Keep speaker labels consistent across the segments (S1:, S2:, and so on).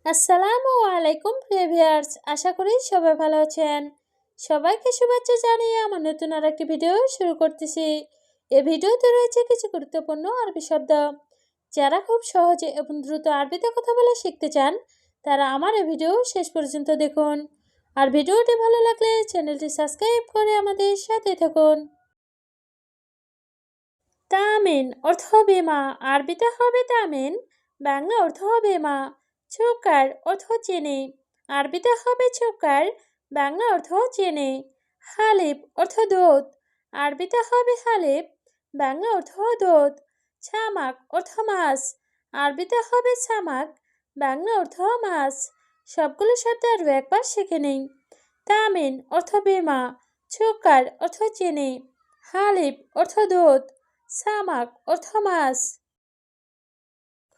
S1: আসসালামু আলাইকুম প্রিয় ভিউয়ার্স, আশা করি সবাই ভালো আছেন। সবাইকে শুভেচ্ছা জানিয়ে আমার নতুন আর একটি ভিডিও শুরু করতেছি। এই ভিডিওতে রয়েছে কিছু গুরুত্বপূর্ণ আরবি শব্দ। যারা খুব সহজে এবং দ্রুত আরবিতে কথা বলে শিখতে চান, তারা আমার এই ভিডিও শেষ পর্যন্ত দেখুন। আর ভিডিওটি ভালো লাগলে চ্যানেলটি সাবস্ক্রাইব করে আমাদের সাথে থাকুন। তামিন অর্থ বীমা, আরবিতে হবে তামিন, বাংলা অর্থ হবে মা। ছুকার অর্থ চিনি, আরবিতে হবে ছুকার, বাংলা অর্থ চিনি। হালিব অর্থ দুধ, আরবিতে হবে হালিব, বাংলা অর্থ দুধ। ছামাক অর্থ মাছ, আরবিতে হবে ছামাক, বাংলা অর্থ মাছ। সবগুলো শব্দ আরও একবার শিখে নিন। তামিন অর্থ বীমা, ছুকার অর্থ চিনি, হালিব অর্থ দুধ, সামাক অর্থ মাছ।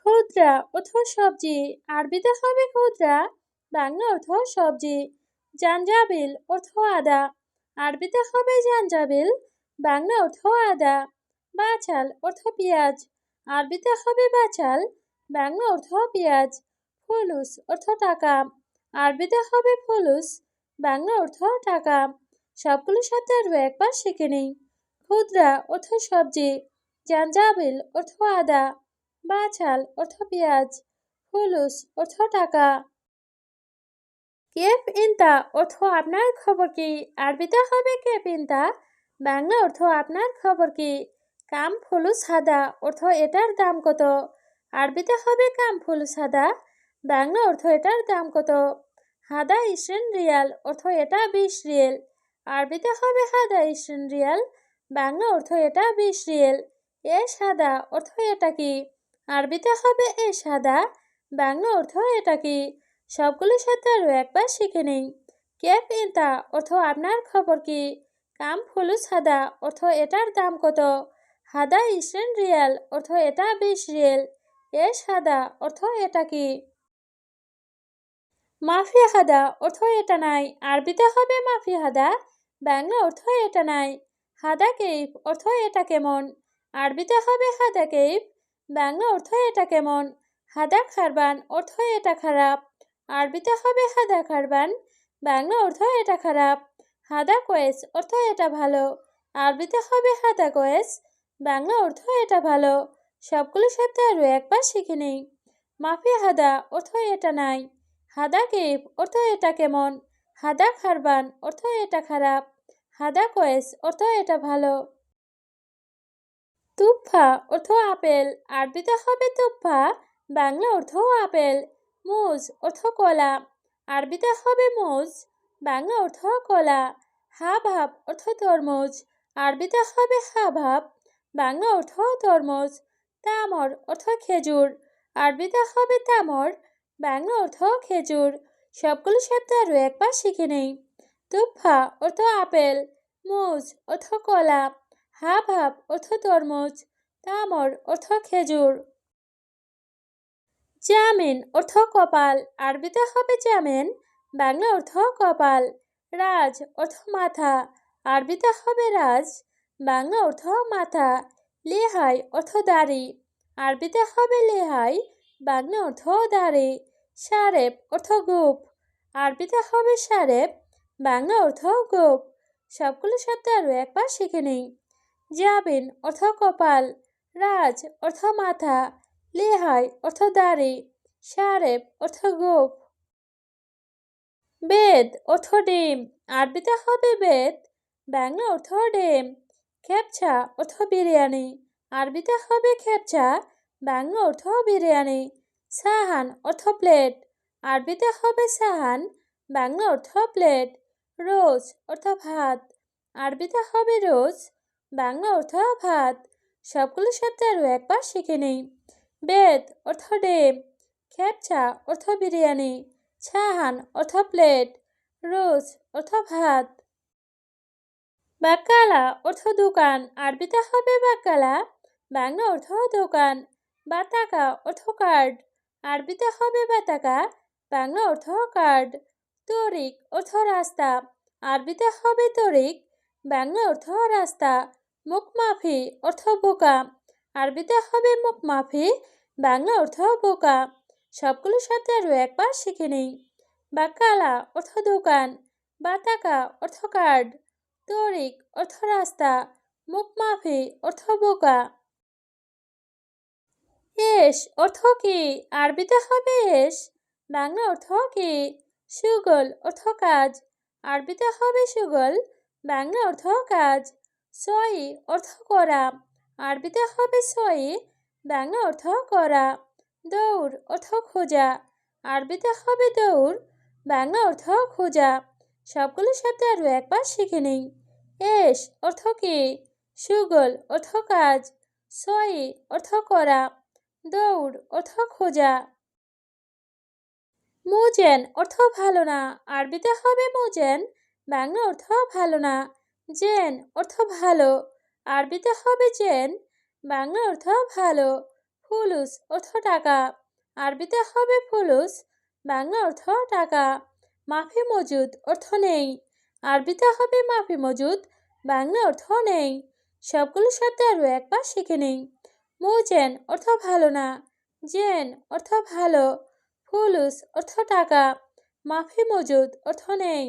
S1: ক্ষুদ্রা অর্থ সবজি, আরবিতে হবে ক্ষুদ্রা, বাংলা অর্থ সবজি। জাঞ্জাবিল অর্থ আদা, আরবিতে হবে জাঞ্জাবিল, বাংলা অর্থ আদা। বাচাল অর্থ পেঁয়াজ, আরবিতে হবে বাচাল, বাংলা অর্থ পেঁয়াজ। ফুলুস অর্থ টাকা, আরবিতে হবে ফুলুস, বাংলা অর্থ টাকা। সবগুলো শব্দ আরও একবার শিখে নিই। ক্ষুদ্রা অর্থ সবজি, জাঞ্জাবিল অর্থ আদা, বাচাল অর্থ পেঁয়াজ, ফুলুস অর্থ টাকা। কেপ ইনতা অর্থ আপনার খবর কি, আরবিতে হবে কেপ ইনতা, বাংলা অর্থ আপনার খবর কি। কাম ফুলুস হাদা অর্থ এটার দাম কত, আরবিতে হবে কাম ফুলুস হাদা, বাংলা অর্থ এটার দাম কত। হাদা ইশরিন রিয়াল অর্থ এটা 20 রিয়েল, আরবিতে হবে হাদা ইশরিন রিয়াল, বাংলা অর্থ এটা 20 রিয়েল। এ সাদা অর্থ এটা কি, আরবিতে হবে এ সাদা, বাংলা অর্থ এটা কি। সবগুলো শব্দ আরও একবার শিখে নিন। কেপ ইনতা অর্থ আপনার খবর কি, কাম ফুলুস হাদা অর্থ এটার দাম কত, হাদা ইশরিন রিয়াল অর্থ এটা 20 রিয়েল, এ সাদা অর্থ এটা কি। মাফি হাদা অর্থ এটা নাই, আরবিতে হবে মাফি হাদা, বাংলা অর্থ এটা নাই। হাদা কেইফ অর্থ এটা কেমন, আরবিতে হবে হাদা কেইফ, বাংলা অর্থ এটা কেমন। হাদা খারবান অর্থ এটা খারাপ, আরবিতে হবে হাদা খারবান, বাংলা অর্থ এটা খারাপ। হাদা কোয়েস অর্থ এটা ভালো, আরবিতে হবে হাদা কোয়েস, বাংলা অর্থ এটা ভালো। সবগুলো শব্দ আরও একবার শিখে নিই। মাফি হাদা অর্থ এটা নাই, হাদা কেপ অর্থ এটা কেমন, হাদা খারবান অর্থ এটা খারাপ, হাদা কোয়েস অর্থ এটা ভালো। তুফা অর্থ আপেল, আরবিতে হবে তুফা, বাংলা অর্থ আপেল। মুজ অর্থ কলা, আরবিতে হবে মুজ, বাংলা অর্থ কলা। হাবহাব অর্থ তরমুজ, আরবিতে হবে হাবহাব, বাংলা অর্থ তরমুজ। তামর অর্থ খেজুর, আরবিতে হবে তামর, বাংলা অর্থ খেজুর। সবগুলো শব্দ আরও একবার শিখে নেই। তুফা অর্থ আপেল, মুজ অর্থ কলা, হাবহাব অর্থ তরমুজ, তামর অর্থ খেজুর। জামিন অর্থ কপাল, আরবিতে হবে জামিন, বাংলা অর্থ কপাল। রাজ অর্থ মাথা, আরবিতে হবে রাজ, বাংলা অর্থ মাথা। লেহাই অর্থ দাড়ি, আরবিতে হবে লেহাই, বাংলা অর্থ দাড়ি। সারেব অর্থ গোপ, আরবিতে হবে সারেব, বাংলা অর্থ গোপ। সবগুলো শব্দ আরও একবার শিখে নিই। জাবিন অর্থ কপাল, রাজ অর্থ মাথা, লেহাই অর্থ দাড়ি, সারেব অর্থ গোপ। বেদ অর্থ ডিম, আরবিতে হবে বেদ, বাংলা অর্থ ডিম। খেপছা অর্থ বিরিয়ানি, আরবিতে হবে খেপছা, বাংলা অর্থ বিরিয়ানি। সাহান অর্থ প্লেট, আরবিতে হবে সাহান, বাংলা অর্থ প্লেট। রোজ অর্থ ভাত, আরবিতে হবে রোজ, বাংলা অর্থ ভাত। সবগুলো শব্দ আরও একবার শিখে নিই। বেদ অর্থ ডিম, খেপছা অর্থ বিরিয়ানি, সাহান অর্থ প্লেট, রোজ অর্থ ভাত। বাকালা অর্থ দোকান, আরবিতে হবে বাকালা, বাংলা অর্থ দোকান। বাতাকা অর্থ কার্ড, আরবিতে হবে বাতাকা, বাংলা অর্থ কার্ড। তরিক অর্থ রাস্তা, আরবিতে হবে তরিক, বাংলা অর্থ রাস্তা। মুখমাফি অর্থ বোকা, আরবিতে হবে মুখমাফি, বাংলা অর্থ বোকা। সবগুলো শব্দ আরও একবার শিখে নেই। বাকালা অর্থ দোকান, বাতাকা অর্থ কার্ড, তরিক অর্থ রাস্তা, মুখমাফি অর্থ বোকা। এস অর্থ কি? আরবিতে হবে এস। বাংলা অর্থ কি? সুগল অর্থ কাজ, আরবিতে হবে সুগল। বাংলা অর্থ কাজ। সই অর্থ করা, আরবিতে হবে সই। বাংলা অর্থ করা। দৌড় অর্থ খোঁজা, আরবিতে হবে দৌড়। বাংলা অর্থ খোঁজা। সবগুলো শব্দ আরও একবার শিখে নিই। এস অর্থ কি? সুগল অর্থ কাজ, সই অর্থ করা, দৌড় অর্থ খোঁজা। মুজেন অর্থ ভালো না, আরবিতে হবে মুজেন। বাংলা অর্থ ভালো না। জেন অর্থ ভালো, আরবিতে হবে জেন। বাংলা অর্থ ভালো। ফুলুস অর্থ টাকা, আরবিতে হবে ফুলুস। বাংলা অর্থ টাকা। মাফি মজুদ অর্থ নেই, আরবিতে হবে মাফি মজুদ। বাংলা অর্থ নেই। সবগুলো শব্দ আরও একবার শিখে নিই। মুজেন অর্থ ভালো না, জেন অর্থ ভালো, ফুলুস অর্থ টাকা, মাফি মজুদ অর্থ নেই।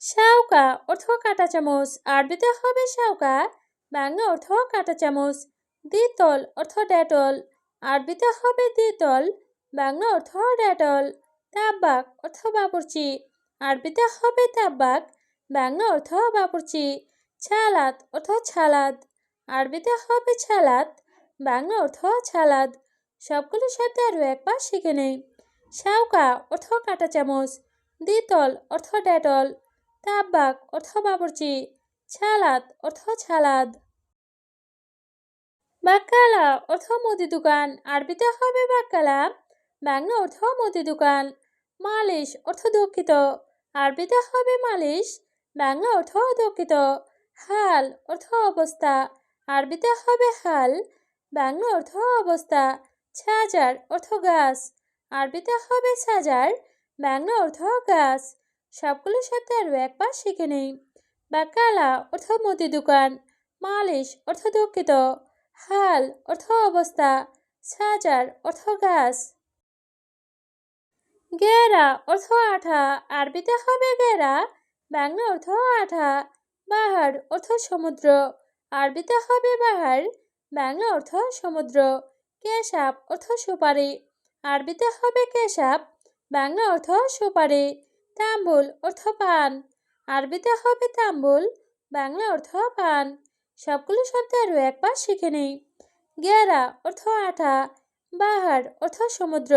S1: শাউকা অর্থ কাঁটা চামচ, আরবিতে হবে শাউকা। বাংলা অর্থ কাঁটা চামচ। দ্বিতল অর্থ ডেটল, আরবিতে হবে দ্বিতল। বাংলা অর্থ ডেটল। তাব্বাক অর্থ বাবুর্চি, আরবিতে হবে তাব্বাক। বাংলা অর্থ বাবুর্চি। ছালাদ অর্থ ছালাদ, আরবিতে হবে ছালাদ। বাংলা অর্থ ছালাদ। সবগুলো শব্দ আরও একবার শিখে নেই। শাউকা অর্থ কাঁটা চামচ, দ্বিতল অর্থ ডেটল, তাব্বাক অর্থ বাবুর্চি, ছালাদ অর্থ ছালাদ। বাক্কালা অর্থ মুদি দোকান, আরবিতে হবে বাক্কালা। বাংলা অর্থ মুদি দোকান। মালিশ অর্থ দুঃখিত, আরবিতে হবে মালিশ। বাংলা অর্থ দুঃখিত। হাল অর্থ অবস্থা, আরবিতে হবে হাল। বাংলা অর্থ অবস্থা। ছাজার অর্থ গাছ, আরবিতে হবে সাজার। বাংলা অর্থ গাছ। সবগুলো শব্দ আরও একবার শিখে নেই। বাকালা অর্থ মুদি দোকান, মালিশ অর্থ দুঃখিত, হাল অর্থ অবস্থা, সাজার অর্থ গাছ। গেরা অর্থ আঠা, আরবিতে হবে গেরা। বাংলা অর্থ আঠা। বাহার অর্থ সমুদ্র, আরবিতে হবে বাহার। বাংলা অর্থ সমুদ্র। কেশাব অর্থ সুপারি, আরবিতে হবে কেশাব। বাংলা অর্থ সুপারি। তাম্বুল অর্থ পান, আরবিতে হবে তাম্বুল। বাংলা অর্থ পান। সবগুলো শব্দ আরও একবার শিখে নিই। গেরা অর্থ আঠা, বাহার অর্থ সমুদ্র,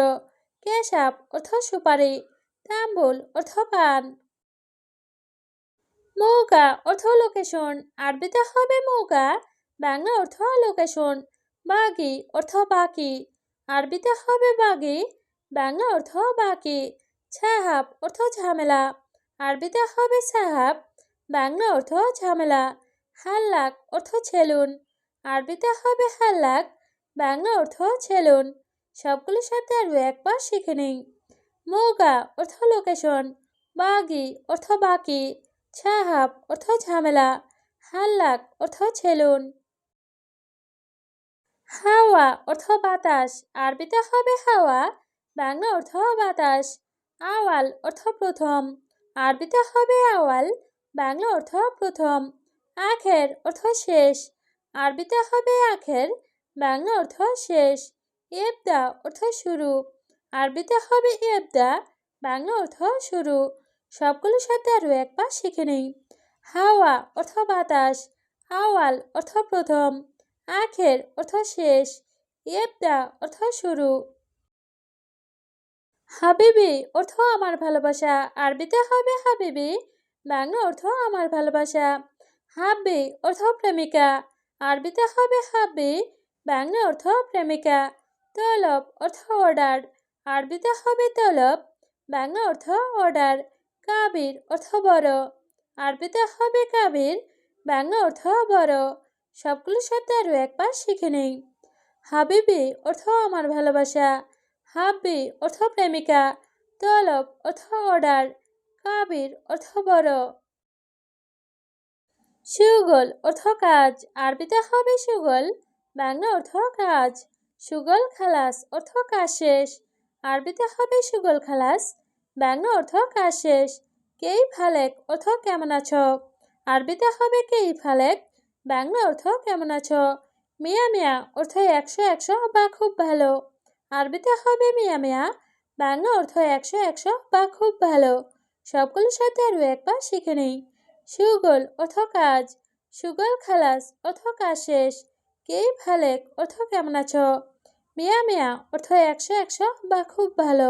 S1: কেশাব অর্থ সুপারি, তাম্বুল অর্থ পান। মৌকা অর্থ লোকেশন, আরবিতে হবে মৌকা। বাংলা অর্থ লোকেশন। বাগি অর্থ বাকি, আরবিতে হবে বাগি। বাংলা অর্থ বাকি। ছাহাব অর্থ ঝামেলা, আরবিতে হবে সাহাব। বাংলা অর্থ ঝামেলা। হাল্লাক অর্থ ছেলুন, আরবিতে হবে হাল্লাক। বাংলা অর্থ ছেলুন। সবগুলো শব্দ আরও একবার শিখে নিই। মৌকা অর্থ লোকেশন, বাগি অর্থ বাকি, ছাহাব অর্থ ঝামেলা, হাল্লাক অর্থ ছেলুন। হাওয়া অর্থ বাতাস, আরবিতে হবে হাওয়া। বাংলা অর্থ বাতাস। আওয়াল অর্থ প্রথম, আরবিতে হবে আওয়াল। বাংলা অর্থ প্রথম। আখের অর্থ শেষ, আরবিতে হবে আখের। বাংলা অর্থ শেষ। ইবদা অর্থ শুরু, আরবিতে হবে ইবদা। বাংলা অর্থ শুরু। সবগুলো শব্দ আরও একবার শিখে নিই। হাওয়া অর্থ বাতাস, আওয়াল অর্থ প্রথম, আখের অর্থ শেষ, ইবদা অর্থ শুরু। হাবিবি অর্থ আমার ভালোবাসা, আরবিতে হবে হাবিবি। বাংলা অর্থ আমার ভালোবাসা। হাব্বি অর্থ প্রেমিকা, আরবিতে হবে হাব্বি। বাংলা অর্থ প্রেমিকা। তলব অর্থ অর্ডার, আরবিতে হবে তলব। বাংলা অর্থ অর্ডার। কাবির অর্থ বড়, আরবিতে হবে কাবির। বাংলা অর্থ বড়। সবগুলো শব্দ আরও একবার শিখে নেই। হাবিবি অর্থ আমার ভালোবাসা, হাব্বি অর্থ প্রেমিকা, তলব অর্থ অর্ডার, কাবির অর্থ বড়। সুগল অর্থ কাজ, আরবিতে হবে সুগল। বাংলা অর্থ কাজ। সুগল খালাস অর্থ কাজ শেষ। আরবিতে হবে সুগল খালাস, বাংলা অর্থ কাজ শেষ। কেই ফালেক অর্থ কেমন আছো, আরবিতে হবে কেই ফালেক, বাংলা অর্থ কেমন আছো। মিয়া মিয়া অর্থ 100 বা খুব ভালো, আরবিতে হবে মিয়া মিয়া, বাংলা অর্থ 100 বা খুব ভালো। সবগুলোর সাথে আরও একবার শিখে নেই। সুগল অর্থ কাজ, সুগল খালাস অর্থ কাজ শেষ, কেই ফালেক অর্থ কেমন আছো, মিয়া মিয়া অর্থ 100 বা খুব ভালো।